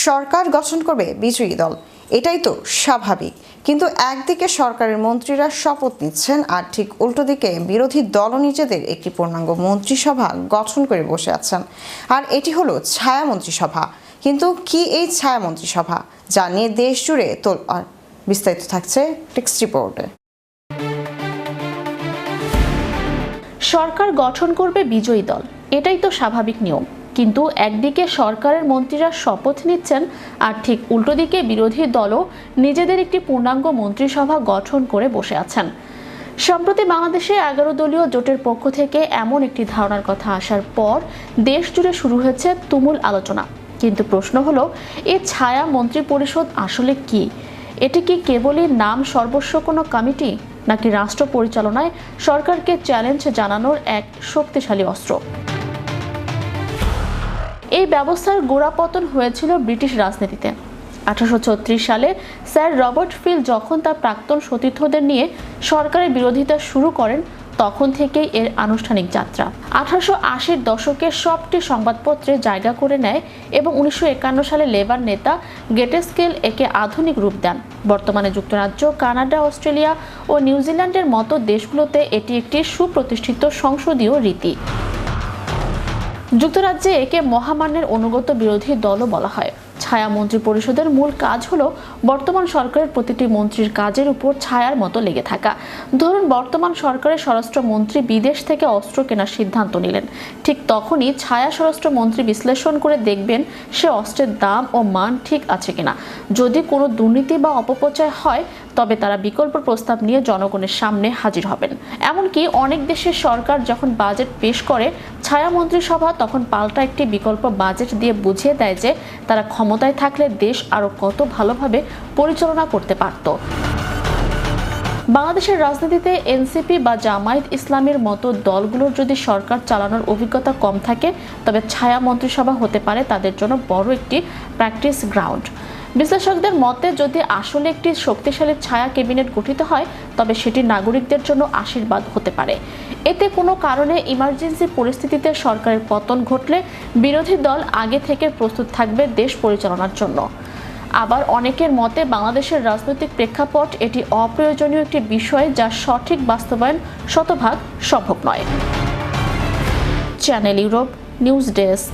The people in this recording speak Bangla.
সরকার গঠন করবে বিজয়ী দল, এটাই তো স্বাভাবিক। কিন্তু একদিকে সরকারের মন্ত্রীরা শপথ নিচ্ছেন, আর ঠিক উল্টো দিকে বিরোধী দলও নিজেদের একটি পূর্ণাঙ্গ মন্ত্রিসভা গঠন করে বসে আছেন। আর এটি হলো ছায়া মন্ত্রিসভা। কিন্তু কি এই ছায়া মন্ত্রিসভা, যা নিয়ে দেশ জুড়ে তোলপাড়? বিস্তারিত থাকছে টেক্সট রিপোর্টে। সরকার গঠন করবে বিজয়ী দল, এটাই তো স্বাভাবিক নিয়ম। কিন্তু একদিকে সরকারের মন্ত্রীরা শপথ নিচ্ছেন, আর ঠিক উল্টো দিকে বিরোধী দলও নিজেদের একটি পূর্ণাঙ্গ মন্ত্রিসভা গঠন করে বসে আছেন। সম্প্রতি বাংলাদেশে 11 দলীয় জোটের পক্ষ থেকে এমন একটি ধারণার কথা আসার পর দেশ জুড়ে শুরু হয়েছে তুমুল আলোচনা। কিন্তু প্রশ্ন হলো, এই ছায়া মন্ত্রী পরিষদ আসলে কি? এটি কি কেবলই নাম সর্বস্ব কোনো কমিটি, নাকি রাষ্ট্র পরিচালনায় সরকারকে চ্যালেঞ্জ জানানোর এক শক্তিশালী অস্ত্র? এই ব্যবস্থার গোড়াপতন হয়েছিল ব্রিটিশ রাজনীতিতে। 1836 সালে স্যার রবার্ট ফিল যখন তার প্রাক্তন সতীর্থদের নিয়ে সরকারের বিরোধিতা শুরু করেন, তখন থেকেই এর আনুষ্ঠানিক যাত্রা। 1880-এর দশকে সবটি সংবাদপত্রে জায়গা করে নেয় এবং 1951 সালে লেবার নেতা গেটেস্কেল একে আধুনিক রূপ দেন। বর্তমানে যুক্তরাজ্য, কানাডা, অস্ট্রেলিয়া ও নিউজিল্যান্ডের মতো দেশগুলোতে এটি একটি সুপ্রতিষ্ঠিত সংসদীয় রীতি। যুক্তরাজ্যে একে মহামান্যের অনুগত বিরোধী দলও বলা হয়। ছায়া মন্ত্রী পরিষদের মূল কাজ হলো বর্তমান সরকারের প্রতিটি মন্ত্রীর কাজের উপর ছায়ার মতো লেগে থাকা। ধরুন, বর্তমান সরকারের স্বরাষ্ট্রমন্ত্রী বিদেশ থেকে অস্ত্র কেনার সিদ্ধান্ত নিলেন, ঠিক তখনই ছায়া স্বরাষ্ট্রমন্ত্রী বিশ্লেষণ করে দেখবেন সে অস্ত্রের দাম ও মান ঠিক আছে কিনা। যদি কোনো দুর্নীতি বা অপপ্রচার হয়, তবে তারা বিকল্প প্রস্তাব নিয়ে জনগণের সামনে হাজির হবেন। এমনকি অনেক দেশের সরকার যখন বাজেট পেশ করে, ছায়া মন্ত্রিসভা তখন পাল্টা একটি বিকল্প বাজেট দিয়ে বুঝিয়ে দেয় যে তারা ক্ষমতায় থাকলে দেশ আরো কত ভালোভাবে পরিচালনা করতে পারত। বাংলাদেশের রাজনীতিতে এনসিপি বা জামায়াত ইসলামের মতো দলগুলোর যদি সরকার চালানোর অভিজ্ঞতা কম থাকে, তবে ছায়া মন্ত্রিসভা হতে পারে তাদের জন্য বড় একটি প্র্যাকটিস গ্রাউন্ড। বিশ্লেষকদের মতে, যদি আসলে একটি শক্তিশালী ছায়া ক্যাবিনেট গঠিত হয়, তবে সেটি নাগরিকদের জন্য আশীর্বাদ হতে পারে। এতে কোনো কারণে ইমার্জেন্সি পরিস্থিতিতে সরকারের পতন ঘটলে বিরোধী দল আগে থেকে প্রস্তুত থাকবে দেশ পরিচালনার জন্য। আবার অনেকের মতে, বাংলাদেশের রাজনৈতিক প্রেক্ষাপট এটি অপ্রয়োজনীয় একটি বিষয়, যার সঠিক বাস্তবায়ন শতভাগ সম্ভব নয়। Channel Europe, news desk.